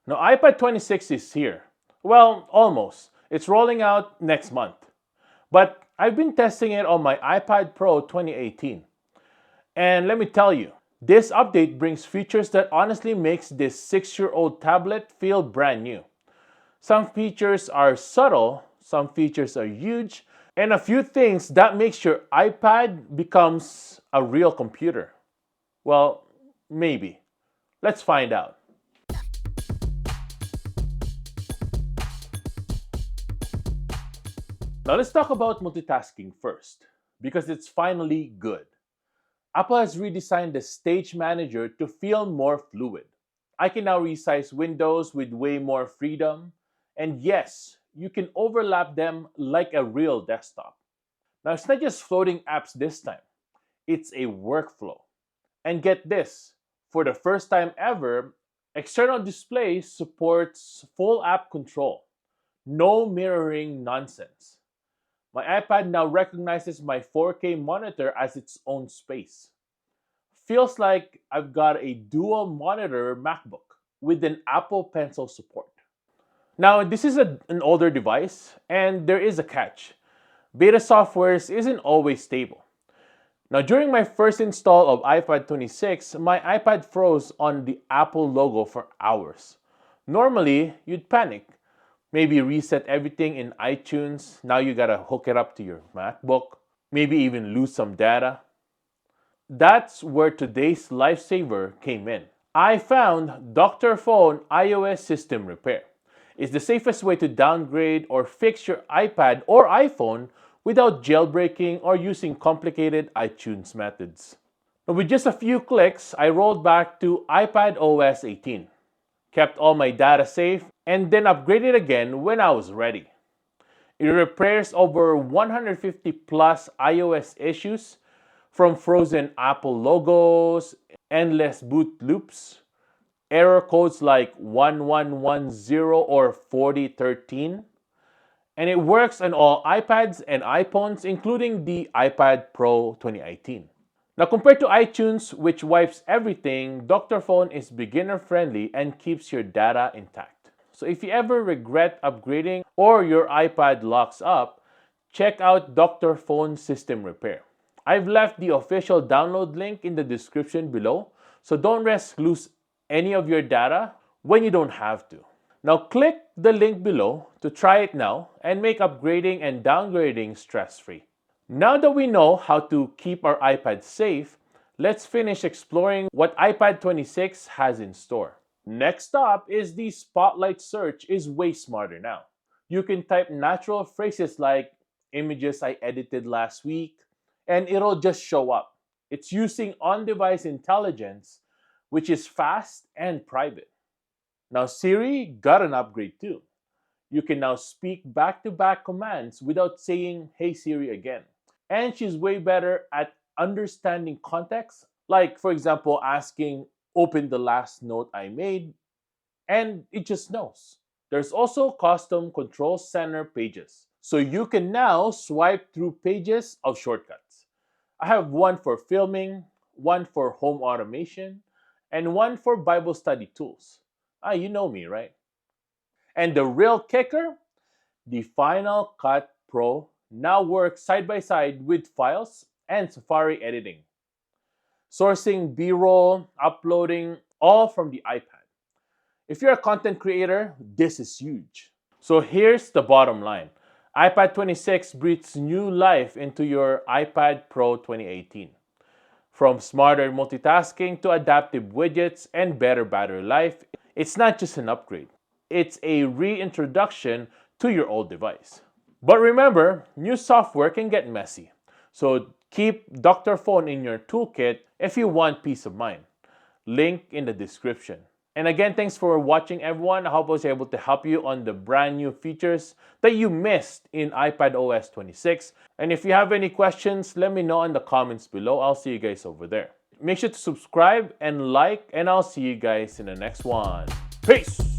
Now iPad 26 is here. Well, almost. It's rolling out next month. But I've been testing it on my iPad Pro 2018. And let me tell you, this update brings features that honestly makes this 6-year-old tablet feel brand new. Some features are subtle, some features are huge, and a few things that makes your iPad becomes a real computer. Well, maybe. Let's find out. Now let's talk about multitasking first, because it's finally good. Apple has redesigned the Stage Manager to feel more fluid. I can now resize windows with way more freedom, and yes, you can overlap them like a real desktop. Now it's not just floating apps this time, it's a workflow. And get this, for the first time ever, external display supports full app control. No mirroring nonsense. My iPad now recognizes my 4K monitor as its own space. Feels like I've got a dual monitor MacBook with an Apple Pencil support. Now, this is an older device, and there is a catch. Beta software isn't always stable. Now, during my first install of iPad 26, my iPad froze on the Apple logo for hours. Normally, you'd panic. Maybe reset everything in iTunes. Now you gotta hook it up to your MacBook. Maybe even lose some data. That's where today's lifesaver came in. I found Dr.Fone iOS System Repair. It's the safest way to downgrade or fix your iPad or iPhone without jailbreaking or using complicated iTunes methods. Now, with just a few clicks, I rolled back to iPadOS 18, kept all my data safe, and then upgraded again when I was ready. It repairs over 150 plus iOS issues, from frozen Apple logos, endless boot loops, error codes like 1110 or 4013, and it works on all iPads and iPhones, including the iPad Pro 2018. Now, compared to iTunes, which wipes everything, Dr.Fone is beginner-friendly and keeps your data intact. So if you ever regret upgrading or your iPad locks up, check out Dr.Fone System Repair. I've left the official download link in the description below, so don't risk lose any of your data when you don't have to. Now click the link below to try it now and make upgrading and downgrading stress-free. Now that we know how to keep our iPad safe, let's finish exploring what iPad 26 has in store. Next up is the Spotlight search is way smarter now. You can type natural phrases like images I edited last week, and it'll just show up. It's using on-device intelligence, which is fast and private. Now Siri got an upgrade too. You can now speak back-to-back commands without saying, "Hey Siri" again. And she's way better at understanding context, like for example asking, "Open the last note I made," and it just knows. There's also custom control center pages, so you can now swipe through pages of shortcuts. I have one for filming, one for home automation, and one for Bible study tools. You know me, right? And the real kicker, the Final Cut Pro now works side by side with Files and Safari editing. Sourcing B-roll, uploading, all from the iPad. If you're a content creator, this is huge. So here's the bottom line. iPad 26 breathes new life into your iPad Pro 2018. From smarter multitasking to adaptive widgets and better battery life, it's not just an upgrade. It's a reintroduction to your old device. But remember, new software can get messy. So keep Dr.Fone in your toolkit if you want peace of mind. Link in the description. And again, thanks for watching everyone. I hope I was able to help you on the brand new features that you missed in iPadOS 26. And if you have any questions, let me know in the comments below. I'll see you guys over there. Make sure to subscribe and like, and I'll see you guys in the next one. Peace!